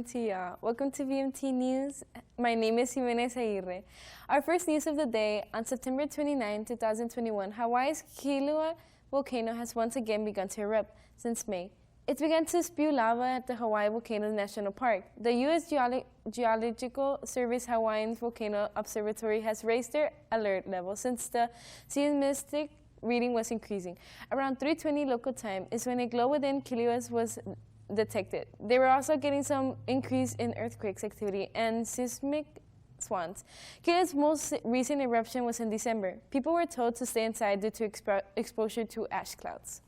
morning to y'all. Welcome to Vmt News. My name is Ximena Izaguirre. Our first news of the day, on September 29, 2021, Hawaii's Kilauea volcano has once again begun to erupt since May. It's begun to spew lava at the Hawaii Volcanoes National Park. The U.S. Geological Survey's Hawaiian Volcano Observatory has raised their alert level since the seismic reading was increasing. Around 3:20 local time is when a glow within Kilauea was detected. They were also getting some increase in earthquakes activity and seismic swans. Kilauea's most recent eruption was in December. People were told to stay inside due to exposure to ash clouds.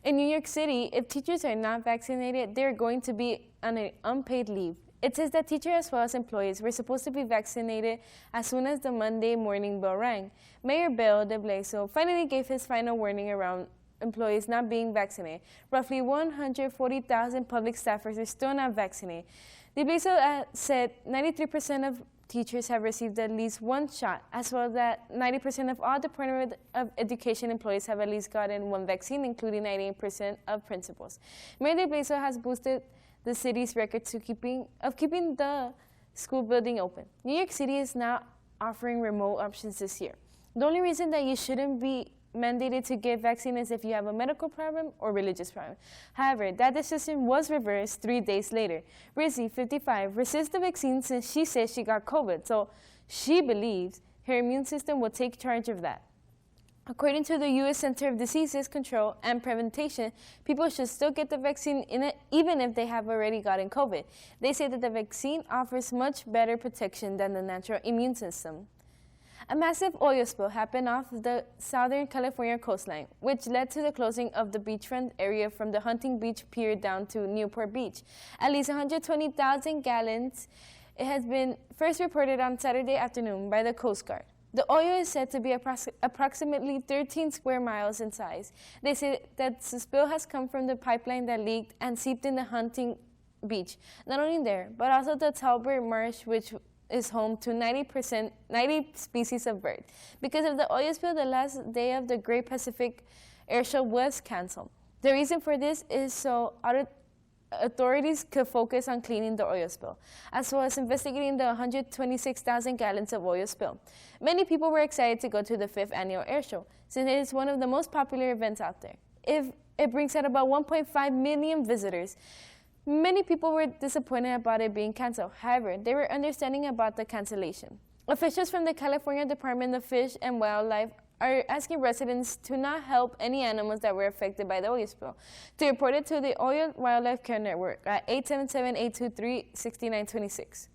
In New York City, if teachers are not vaccinated, they're going to be on an unpaid leave. It says that teachers as well as employees were supposed to be vaccinated as soon as the Monday morning bell rang. Mayor Bill de Blasio finally gave his final warning around employees not being vaccinated. Roughly 140,000 public staffers are still not vaccinated. De Blasio said 93% of teachers have received at least one shot, as well as that 90% of all Department of Education employees have at least gotten one vaccine, including 98% of principals. Mayor de Blasio has boosted the city's record to keeping the school building open. New York City is now offering remote options this year. The only reason that you shouldn't be mandated to get vaccine is if you have a medical problem or religious problem. However, that decision was reversed 3 days later. Rizzy, 55, resists the vaccine since she says she got COVID, so she believes her immune system will take charge of that. According to the U.S. Center of Diseases Control and Prevention, people should still get the vaccine even if they have already gotten COVID. They say that the vaccine offers much better protection than the natural immune system. A massive oil spill happened off the Southern California coastline, which led to the closing of the beachfront area from the Hunting Beach Pier down to Newport Beach. At least 120,000 gallons. It has been first reported on Saturday afternoon by the Coast Guard. The oil is said to be approximately 13 square miles in size. They say that the spill has come from the pipeline that leaked and seeped in the Hunting Beach. Not only there, but also the Talbert Marsh, which is home to 90 species of birds. Because of the oil spill, the last day of the Great Pacific Air Show was canceled. The reason for this is so authorities could focus on cleaning the oil spill, as well as investigating the 126,000 gallons of oil spill. Many people were excited to go to the 5th annual air show, since it is one of the most popular events out there. It brings out about 1.5 million visitors. Many people were disappointed about it being canceled. However, they were understanding about the cancellation. Officials from the California Department of Fish and Wildlife are asking residents to not help any animals that were affected by the oil spill. To report it to the Oil Wildlife Care Network at 877-823-6926.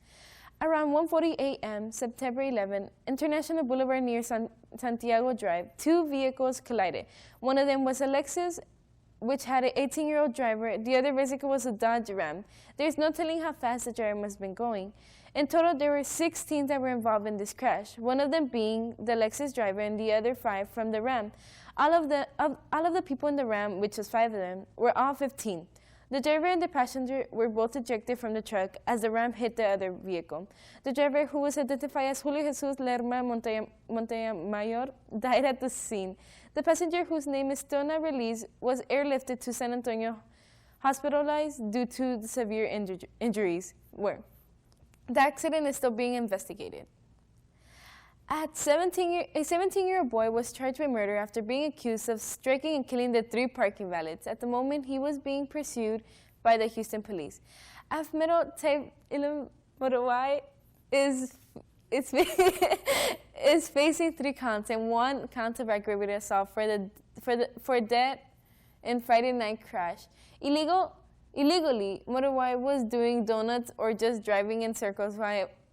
Around 1:40 a.m., September 11, International Boulevard near Santiago Drive, two vehicles collided. One of them was a Lexus, which had an 18-year-old driver. The other vehicle was a Dodge Ram. There's no telling how fast the driver must have been going. In total, there were 6 teens that were involved in this crash, one of them being the Lexus driver and the other 5 from the Ram. All of the people in the Ram, which was 5 of them, were all 15. The driver and the passenger were both ejected from the truck as the Ram hit the other vehicle. The driver, who was identified as Julio Jesus Lerma Montemayor, died at the scene. The passenger, whose name is still not released, was airlifted to San Antonio, hospitalized due to severe injuries. The accident is still being investigated. A 17-year-old boy was charged with murder after being accused of striking and killing the 3 parking valets. At the moment, he was being pursued by the Houston police. Afmedo Taib Ilim is facing 3 counts and 1 count of aggravated assault for death in Friday night crash. Illegally, Motorway was doing donuts or just driving in circles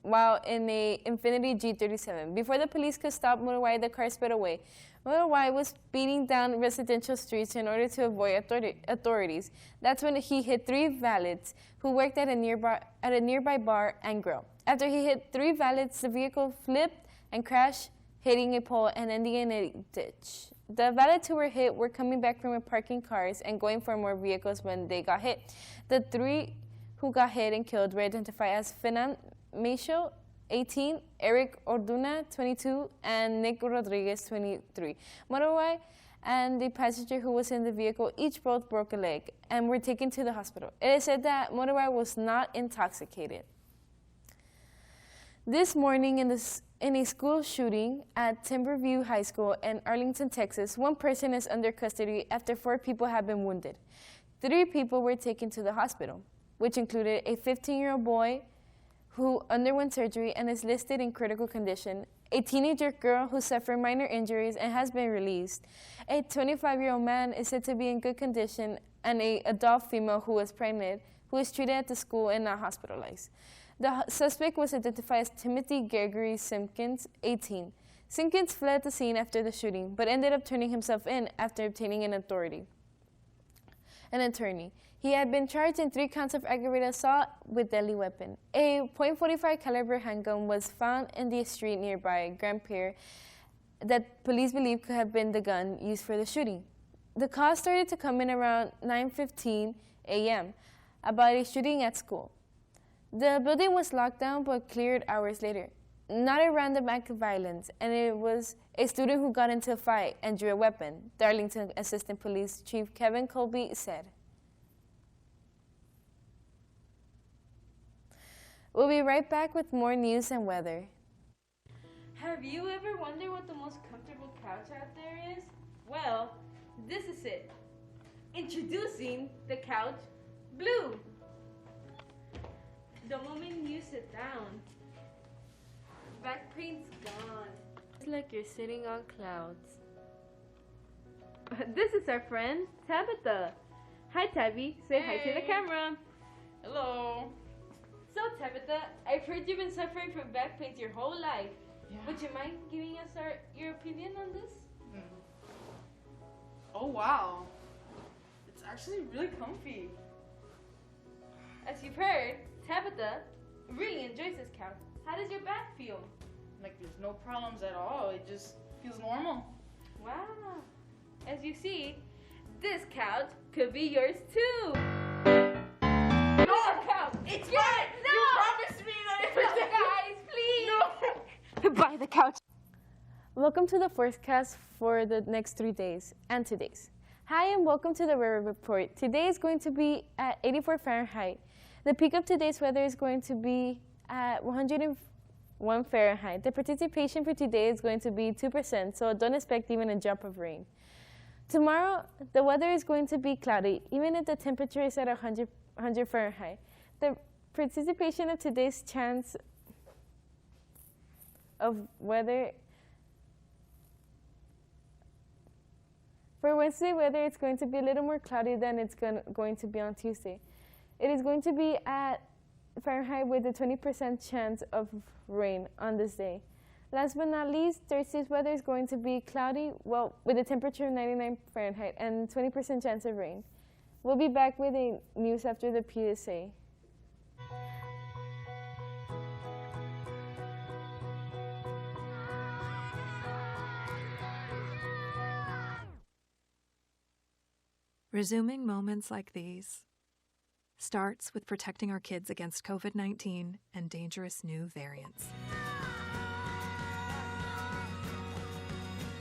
while in a Infiniti G37. Before the police could stop Motorway, the car sped away. Motorway was speeding down residential streets in order to avoid authorities. That's when he hit 3 valets who worked at a nearby bar and grill. After he hit 3 valets, the vehicle flipped and crashed, hitting a pole and ending in a ditch. The valets who were hit were coming back from parking cars and going for more vehicles when they got hit. The 3 who got hit and killed were identified as Fernand Macho, 18, Eric Orduna, 22, and Nick Rodriguez, 23. Motorway and the passenger who was in the vehicle each both broke a leg and were taken to the hospital. It is said that motorist was not intoxicated. This morning in a school shooting at Timberview High School in Arlington, Texas, one person is under custody after 4 people have been wounded. 3 people were taken to the hospital, which included a 15-year-old boy who underwent surgery and is listed in critical condition, a teenager girl who suffered minor injuries and has been released, a 25-year-old man is said to be in good condition, and an adult female who was pregnant, who is treated at the school and not hospitalized. The suspect was identified as Timothy Gregory Simpkins, 18. Simpkins fled the scene after the shooting, but ended up turning himself in after obtaining an attorney. He had been charged in 3 counts of aggravated assault with deadly weapon. A .45 caliber handgun was found in the street nearby Grand Pier that police believe could have been the gun used for the shooting. The call started to come in around 9:15 a.m. about a shooting at school. The building was locked down but cleared hours later. Not a random act of violence, and it was a student who got into a fight and drew a weapon, the Arlington Assistant Police Chief Kevin Colby said. We'll be right back with more news and weather. Have you ever wondered what the most comfortable couch out there is? Well, this is it. Introducing the Couch Blue. The moment you sit down, back pain's gone. It's like you're sitting on clouds. This is our friend, Tabitha. Hi, Tabby. Say hi to the camera. Hello. So, Tabitha, I've heard you've been suffering from back pains your whole life. Yeah. Would you mind giving us your opinion on this? Oh, wow. It's actually really comfy. As you've heard, Tabitha really enjoys this couch. How does your back feel? Like, there's no problems at all. It just feels normal. Wow. As you see, this couch could be yours too. No, Couch. it's Yes, mine. no. You promised me that it was Guys, please. No. Buy the couch. Welcome to the forecast for the next 3 days and 2 days. Hi and welcome to the weather report. Today is going to be at 84 Fahrenheit. The peak of today's weather is going to be at 101 Fahrenheit. The participation for today is going to be 2%, so don't expect even a drop of rain. Tomorrow, the weather is going to be cloudy, even if the temperature is at 100 Fahrenheit. The participation of today's chance of weather for Wednesday weather, it's going to be a little more cloudy than it's going to be on Tuesday. It is going to be at Fahrenheit with a 20% chance of rain on this day. Last but not least, Thursday's weather is going to be cloudy, well, with a temperature of 99 Fahrenheit and 20% chance of rain. We'll be back with the news after the PSA. Resuming moments like these starts with protecting our kids against COVID-19 and dangerous new variants.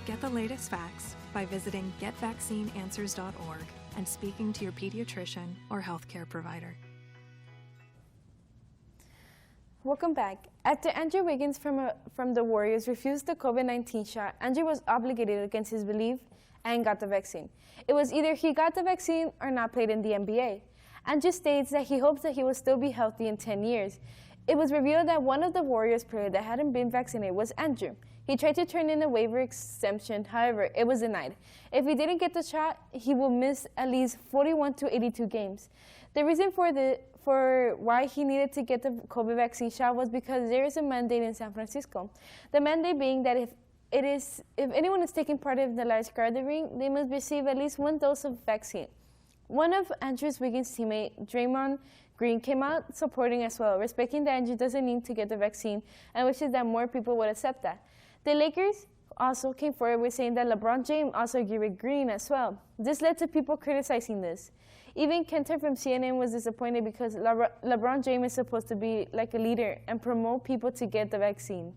Get the latest facts by visiting getvaccineanswers.org and speaking to your pediatrician or healthcare provider. Welcome back. After Andrew Wiggins from the Warriors refused the COVID-19 shot, Andrew was obligated against his belief and got the vaccine. It was either he got the vaccine or not played in the NBA. Andrew states that he hopes that he will still be healthy in 10 years. It was revealed that one of the Warriors players that hadn't been vaccinated was Andrew. He tried to turn in a waiver exemption, however, it was denied. If he didn't get the shot, he will miss at least 41 to 82 games. The reason for why he needed to get the COVID vaccine shot was because there is a mandate in San Francisco. The mandate being that if anyone is taking part in the large gathering, they must receive at least 1 dose of vaccine. One of Andrew Wiggins' teammate, Draymond Green, came out supporting as well, respecting that Andrew doesn't need to get the vaccine and wishes that more people would accept that. The Lakers also came forward with saying that LeBron James also agreed with Green as well. This led to people criticizing this. Even Kenter from CNN was disappointed because LeBron James is supposed to be like a leader and promote people to get the vaccine.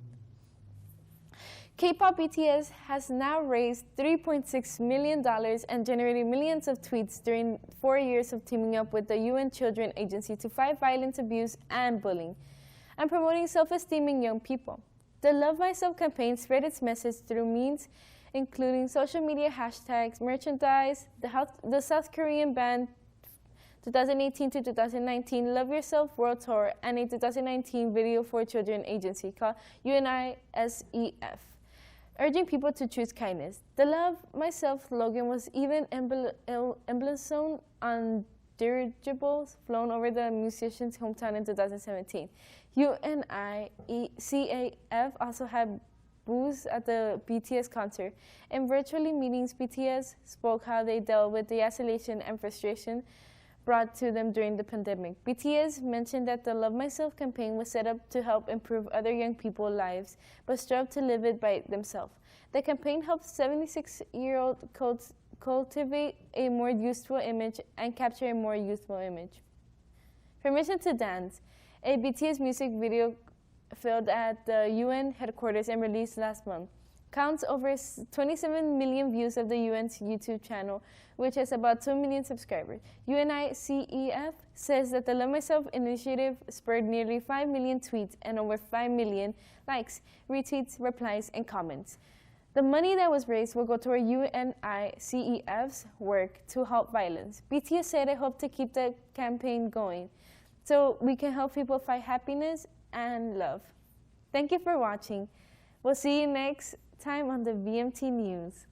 K-pop BTS has now raised $3.6 million and generated millions of tweets during 4 years of teaming up with the UN Children Agency to fight violence, abuse, and bullying, and promoting self-esteem in young people. The Love Myself campaign spread its message through means including social media hashtags, merchandise, the South Korean band 2018 to 2019 Love Yourself World Tour, and a 2019 Video for Children agency called UNICEF, urging people to choose kindness. The Love Myself slogan was even emblazoned on dirigibles flown over the musician's hometown in 2017. UNICEF also had booths at the BTS concert. In virtually meetings, BTS spoke how they dealt with the isolation and frustration brought to them during the pandemic. BTS mentioned that the Love Myself campaign was set up to help improve other young people's lives, but strove to live it by themselves. The campaign helped 76-year-old cultivate a more youthful image and capture a more youthful image. Permission to Dance, a BTS music video filmed at the UN headquarters and released last month, counts over 27 million views of the UN's YouTube channel, which has about 2 million subscribers. UNICEF says that the Love Myself initiative spurred nearly 5 million tweets and over 5 million likes, retweets, replies, and comments. The money that was raised will go toward UNICEF's work to halt violence. BTS said they hope to keep the campaign going so we can help people find happiness and love. Thank you for watching. We'll see you next time on the VMT News.